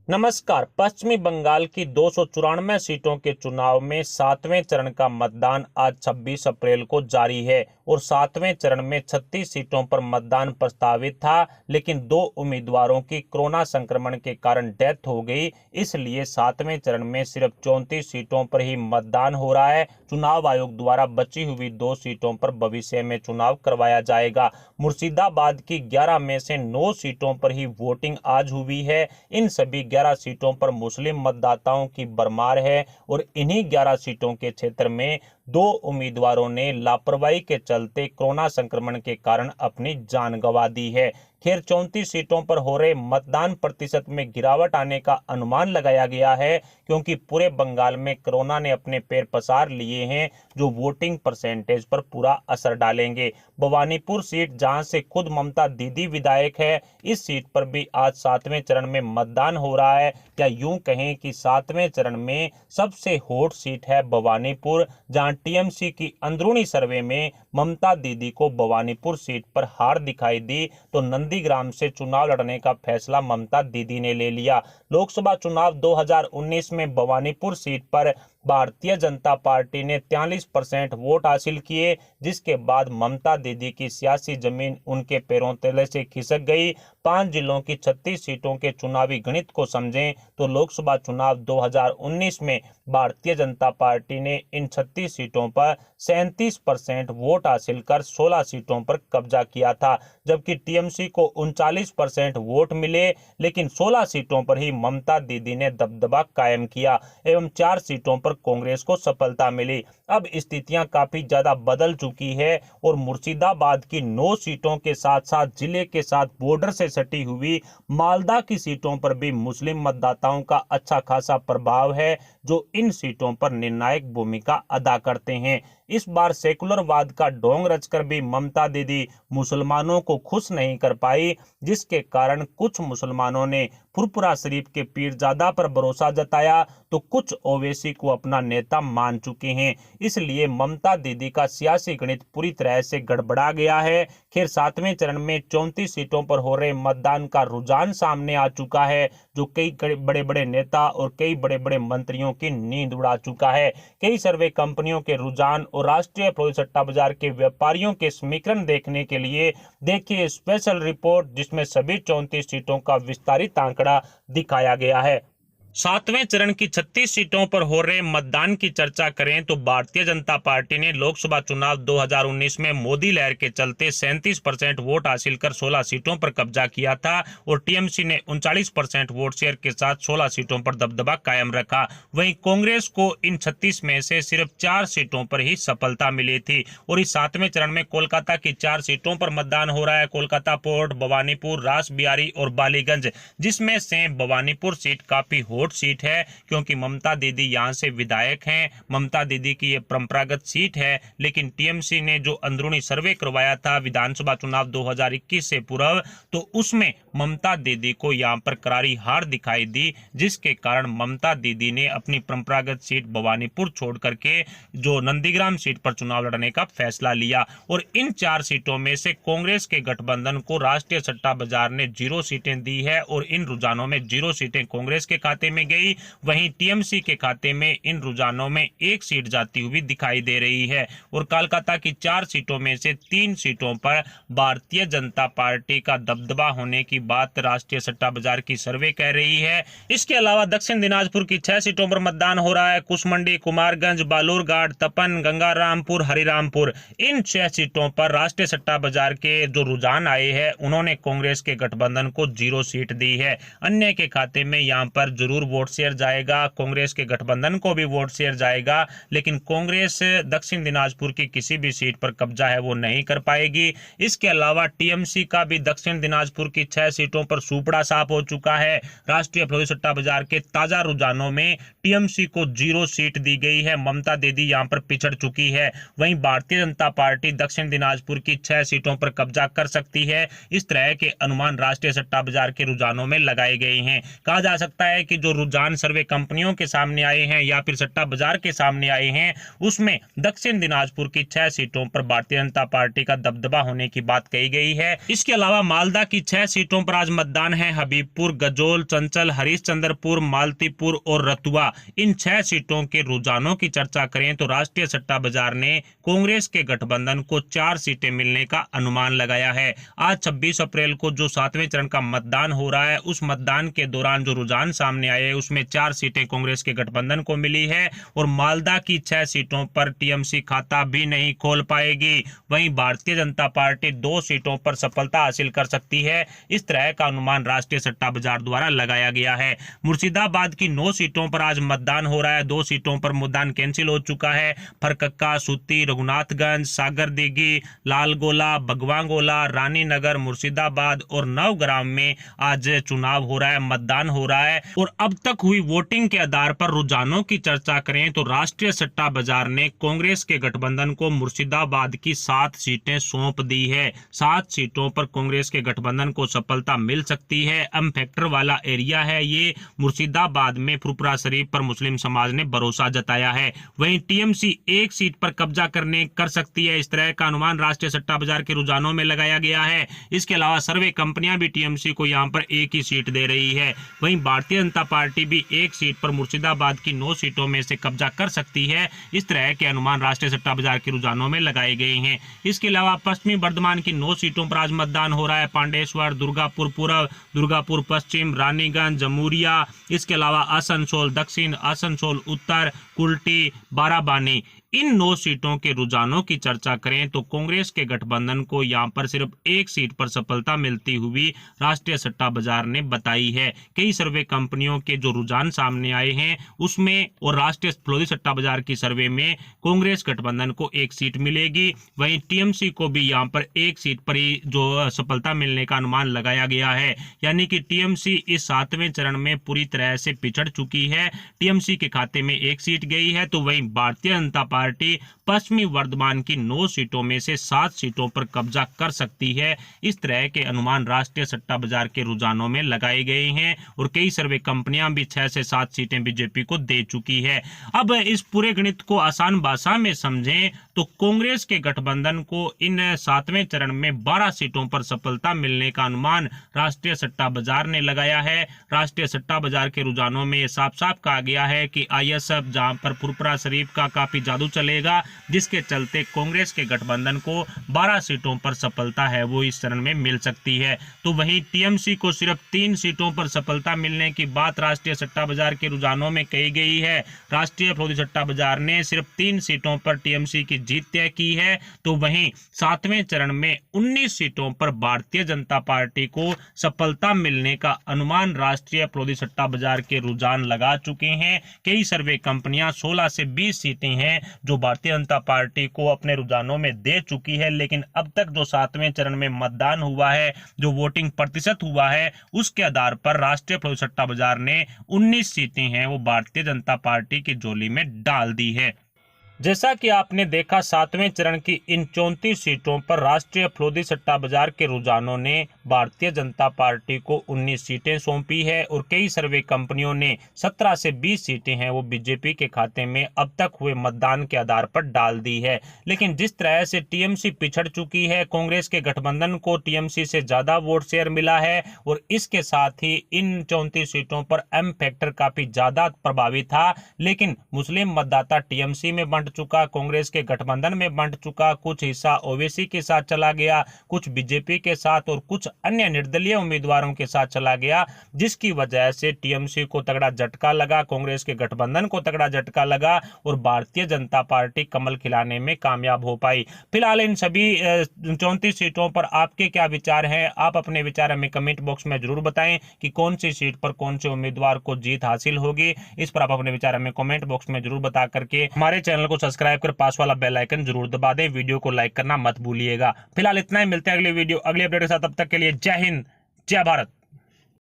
नमस्कार। पश्चिमी बंगाल की 294 सीटों के चुनाव में 7वें चरण का मतदान आज 26 अप्रैल को जारी है और 7वें चरण में 36 सीटों पर मतदान प्रस्तावित था, लेकिन 2 उम्मीदवारों की कोरोना संक्रमण के कारण डेथ हो गई। इसलिए 7वें चरण में सिर्फ 34 सीटों पर ही मतदान हो रहा है। चुनाव आयोग द्वारा बची हुई 2 सीटों पर भविष्य में चुनाव करवाया जाएगा। मुर्शिदाबाद की 11 में से 9 सीटों पर ही वोटिंग आज हुई है। इन सभी 11 सीटों पर मुस्लिम मतदाताओं की भरमार है और इन्हीं 11 सीटों के क्षेत्र में 2 उम्मीदवारों ने लापरवाही के चलते कोरोना संक्रमण के कारण अपनी जान गंवा दी है। खैर, 34 सीटों पर हो रहे मतदान प्रतिशत में गिरावट आने का अनुमान लगाया गया है, क्योंकि पूरे बंगाल में कोरोना ने अपने पैर पसार लिए हैं, जो वोटिंग परसेंटेज पर पूरा असर डालेंगे। भवानीपुर सीट, जहां से खुद ममता दीदी विधायक है, इस सीट पर भी आज 7वें चरण में मतदान हो रहा है। या यूं कहें कि 7वें चरण में सबसे हॉट सीट है भवानीपुर, जहां टीएमसी की अंदरूनी सर्वे में ममता दीदी को भवानीपुर सीट पर हार दिखाई दी, तो नंदीग्राम से चुनाव लड़ने का फैसला ममता दीदी ने ले लिया। लोकसभा चुनाव 2019 में भवानीपुर सीट पर भारतीय जनता पार्टी ने 43% वोट हासिल किए, जिसके बाद ममता दीदी की सियासी जमीन उनके पैरों तले से खिसक गई। 5 जिलों की 36 सीटों के चुनावी गणित को समझें तो लोकसभा चुनाव 2019 में भारतीय जनता पार्टी ने इन 36 सीटों पर 37% वोट हासिल कर 16 सीटों पर कब्जा किया था, जबकि टीएमसी को 39% वोट मिले, लेकिन 16 सीटों पर ही ममता दीदी ने दबदबा कायम किया एवं 4 सीटों पर कांग्रेस को सफलता मिली। अब स्थितियां काफी ज्यादा बदल चुकी है और मुर्शिदाबाद की 9 सीटों के साथ साथ जिले के साथ बॉर्डर से सटी हुई मालदा की सीटों पर भी मुस्लिम मतदाताओं का अच्छा खासा प्रभाव है, जो इन सीटों पर निर्णायक भूमिका अदा करते हैं। इस बार सेकुलरवाद का ढोंग रचकर भी ममता दीदी मुसलमानों को खुश नहीं कर पाई, जिसके कारण कुछ मुसलमानों ने फुरपुरा शरीफ के पीरजादा पर भरोसा जताया, तो कुछ ओवैसी को अपना नेता मान चुके हैं। इसलिए ममता दीदी का सियासी गणित पूरी तरह से गड़बड़ा गया है। खैर, 7वें चरण में 34 सीटों पर हो रहे मतदान का रुझान सामने आ चुका है, जो कई बड़े बड़े नेता और कई बड़े बड़े मंत्रियों की नींद उड़ा चुका है। कई सर्वे कंपनियों के रुझान और राष्ट्रीय फौजी सट्टा बाजार के व्यापारियों के समीकरण देखने के लिए देखिए स्पेशल रिपोर्ट, जिसमें सभी 34 सीटों का विस्तारित आंकड़ा दिखाया गया है। 7वें चरण की 36 सीटों पर हो रहे मतदान की चर्चा करें तो भारतीय जनता पार्टी ने लोकसभा चुनाव 2019 में मोदी लहर के चलते 37% वोट हासिल कर 16 सीटों पर कब्जा किया था और टीएमसी ने 39% वोट शेयर के साथ 16 सीटों पर दबदबा कायम रखा। वहीं कांग्रेस को इन 36 में से सिर्फ 4 सीटों पर ही सफलता मिली थी और इस 7वें चरण में कोलकाता की 4 सीटों पर मतदान हो रहा है। कोलकाता पोर्ट, भवानीपुर, रासबिहारी और बालीगंज, जिसमें से भवानीपुर सीट काफी सीट है, क्योंकि ममता दीदी यहां से विधायक हैं। ममता दीदी की यह परंपरागत सीट है, लेकिन टीएमसी ने जो अंदरूनी सर्वे करवाया था विधानसभा चुनाव 2021 से पूर्व, तो उसमें ममता दीदी को यहां पर करारी हार दिखाई दी, जिसके कारण ममता दीदी ने अपनी परंपरागत सीट भवानीपुर छोड़ करके जो नंदीग्राम सीट पर चुनाव लड़ने का फैसला लिया। और इन 4 सीटों में से कांग्रेस के गठबंधन को राष्ट्रीय सट्टा बाजार ने 0 सीटें दी है और इन रुझानों में 0 सीटें कांग्रेस के खाते में गई। वहीं टीएमसी के खाते में इन रुझानों में 1 सीट जाती हुई दिखाई दे रही है और कोलकाता की 4 सीटों में से 3 सीटों पर भारतीय जनता पार्टी का दबदबा होने की बात राष्ट्रीय सट्टा बाजार की सर्वे कह रही है। इसके अलावा दक्षिण दिनाजपुर की 6 सीटों पर मतदान हो रहा है। कुशमंडी, कुमारगंज, बालूरघाट, तपन, गंगारामपुर, हरिरामपुर, इन 6 सीटों पर राष्ट्रीय सट्टा बाजार के जो रुझान आए हैं उन्होंने कांग्रेस के गठबंधन को 0 सीट दी है। अन्य के खाते में यहां पर जरूर वोट शेयर जाएगा, कांग्रेस के गठबंधन को भी वोट शेयर जाएगा, लेकिन कांग्रेस दक्षिण दिनाजपुर की किसी भी सीट पर कब्जा है वो नहीं कर पाएगी। इसके अलावा टीएमसी का भी दक्षिण दिनाजपुर की 6 सीटों पर सुपड़ा साफ हो चुका है। राष्ट्रीय फौजी सट्टा बाजार के ताजा रुझानों में टीएमसी को 0 सीट दी गई है। ममता दीदी यहां पर पिछड़ चुकी है। वहीं भारतीय जनता पार्टी दक्षिण दिनाजपुर की 6 सीटों पर कब्जा कर सकती है। इस तरह के अनुमान राष्ट्रीय सट्टा बाजार के रुझानों में लगाए गए हैं। कहा जा सकता है कि जो रुझान सर्वे कंपनियों के सामने आए हैं या फिर सट्टा बाजार के सामने आए हैं, उसमें दक्षिण दिनाजपुर की 6 सीटों पर भारतीय जनता पार्टी का दबदबा होने की बात कही गई है। इसके अलावा मालदा की 6 सीटों पर आज मतदान है। हबीबपुर, गजोल, चंचल, हरिश्चंद्रपुर, मालतीपुर और रतुआ, इन 6 सीटों के रुझानों की चर्चा करें तो राष्ट्रीय सट्टा बाजार ने कांग्रेस के गठबंधन को 4 सीटें मिलने का अनुमान लगाया है। आज 26 अप्रैल को जो 7वें चरण का मतदान हो रहा है, उस मतदान के दौरान जो रुझान सामने आए उसमें 4 सीटें कांग्रेस के गठबंधन को मिली है और मालदा की 6 सीटों पर टीएमसी खाता भी नहीं खोल पाएगी। वहीं भारतीय जनता पार्टी 2 सीटों पर सफलता हासिल कर सकती है। इस तरह का अनुमान राष्ट्रीय सट्टा बाजार द्वारा लगाया गया है। मुर्शिदाबाद की 9 सीटों पर आज मतदान हो रहा है। 2 सीटों पर मतदान कैंसिल हो चुका है। फरक्का, सुत्ती, रघुनाथगंज, सागर दिघी, लालगोला, भगवांगोला, रानीनगर, मुर्शिदाबाद और नवग्राम में आज चुनाव हो रहा है, मतदान हो रहा है। और अब तक हुई वोटिंग के आधार पर रुझानों की चर्चा करें तो राष्ट्रीय सट्टा बाजार ने कांग्रेस के गठबंधन को मुर्शिदाबाद की 7 सीटें सौंप दी है। 7 सीटों पर कांग्रेस के गठबंधन को सफलता मिल सकती है। एम फैक्टर वाला एरिया है ये। मुर्शिदाबाद में फुरपुरा शरीफ पर मुस्लिम समाज ने भरोसा जताया है। वहीं टीएमसी 1 सीट पर कब्जा कर सकती है। इस तरह का अनुमान राष्ट्रीय सट्टा बाजार के रुझानों में लगाया गया है। इसके अलावा सर्वे कंपनियां भी टीएमसी को यहां पर 1 ही सीट दे रही है। वहीं भारतीय जनता पार्टी भी 1 सीट पर मुर्शिदाबाद की 9 सीटों में से कब्जा कर सकती है। इस तरह के अनुमान राष्ट्रीय सट्टा बाजार के रुझानों में लगाए गए हैं। इसके अलावा पश्चिमी बर्धमान की 9 सीटों पर आज मतदान हो रहा है। पांडेश्वर, दुर्गापुर पूर्व, दुर्गापुर पश्चिम, रानीगंज, जमूरिया, इसके अलावा आसनसोल दक्षिण, आसनसोल उत्तर, कुल्टी, बाराबानी, इन 9 सीटों के रुझानों की चर्चा करें तो कांग्रेस के गठबंधन को यहां पर सिर्फ 1 सीट पर सफलता मिलती हुई राष्ट्रीय सट्टा बाजार ने बताई है। कई सर्वे कंपनियों के जो रुझान सामने आए हैं उसमें और राष्ट्रीय फ्लोरी सट्टा बाजार की सर्वे में कांग्रेस गठबंधन को 1 सीट मिलेगी। वहीं टीएमसी को भी यहां पर 1 सीट पर ही जो सफलता मिलने का अनुमान लगाया गया है। यानी कि टीएमसी इस 7वें चरण में पूरी तरह से पिछड़ चुकी है। टीएमसी के खाते में 1 सीट गई है। तो वहीं भारतीय जनता पार्टी पश्चिमी वर्धमान की 9 सीटों में से 7 सीटों पर कब्जा कर सकती है। इस तरह के अनुमान राष्ट्रीय सट्टा बाजार के रुझानों में लगाए गए हैं और कई सर्वे कंपनियां भी 6 से 7 सीटें बीजेपी को दे चुकी है। अब इस पूरे गणित को आसान भाषा में समझें तो कांग्रेस के गठबंधन को इन 7वें चरण में 12 सीटों पर सफलता मिलने का अनुमान राष्ट्रीय सट्टा बाजार ने लगाया है। राष्ट्रीय सट्टा बाजार के रुझानों में यह साफ साफ कहा गया है कि आईएसएफ जहां पर फुरपुरा शरीफ का काफी जादू चलेगा, जिसके चलते कांग्रेस के गठबंधन को 12 सीटों पर सफलता है वो इस चरण में मिल सकती है। तो वहीं टीएमसी को सिर्फ 3 सीटों पर सफलता मिलने की बात राष्ट्रीय सट्टा बाजार के रुझानों में कही गई है। राष्ट्रीय फ्लोरी सट्टा बाजार ने सिर्फ 3 सीटों पर टीएमसी की जीत तय की है। तो वहीं 7वें चरण में 19 सीटों पर भारतीय जनता पार्टी को सफलता मिलने का अनुमान राष्ट्रीय फ्लोरी सट्टा बाजार के रुझान लगा चुके हैं। कई सर्वे कंपनियां 16 से 20 सीटें हैं जो भारतीय जनता पार्टी को अपने रुझानों में दे चुकी है। लेकिन अब तक जो 7वें चरण में मतदान हुआ है, जो वोटिंग प्रतिशत हुआ है, उसके आधार पर राष्ट्रीय फ्लोरी सट्टा बाजार ने 19 सीटें हैं वो भारतीय जनता पार्टी की झोली में डाल दी है। जैसा कि आपने देखा 7वें चरण की इन 34 सीटों पर राष्ट्रीय फ्लोरी सट्टा बाजार के रुझानों ने भारतीय जनता पार्टी को 19 सीटें सौंपी है और कई सर्वे कंपनियों ने 17 से 20 सीटें हैं वो बीजेपी के खाते में अब तक हुए मतदान के आधार पर डाल दी है। लेकिन जिस तरह से टीएमसी पिछड़ चुकी है, कांग्रेस के गठबंधन को टीएमसी से ज्यादा वोट शेयर मिला है और इसके साथ ही इन 34 सीटों पर एम फैक्टर काफी ज्यादा प्रभावी था। लेकिन मुस्लिम मतदाता टीएमसी में चुका, कांग्रेस के गठबंधन में बंट चुका, कुछ हिस्सा ओवैसी के साथ चला गया, कुछ बीजेपी के साथ और कुछ अन्य निर्दलीय उम्मीदवारों के साथ चला गया, जिसकी वजह से टीएमसी को तगड़ा झटका लगा, कांग्रेस के गठबंधन को तगड़ा झटका लगा और भारतीय जनता पार्टी कमल खिलाने में कामयाब हो पाई। फिलहाल इन सभी 34 सीटों पर आपके क्या विचार हैं? आप अपने विचार हमें कमेंट बॉक्स में जरूर बताएं कि कौन सी सीट पर कौन से उम्मीदवार को जीत हासिल होगी। इस पर आप अपने विचार हमें कमेंट बॉक्स में जरूर बता करके हमारे चैनल को सब्सक्राइब कर पास वाला बेल आइकन जरूर दबा दें। वीडियो को लाइक करना मत भूलिएगा। फिलहाल इतना ही, मिलते हैं अगले वीडियो अगले अपडेट के साथ। तब तक के लिए जय हिंद, जय भारत।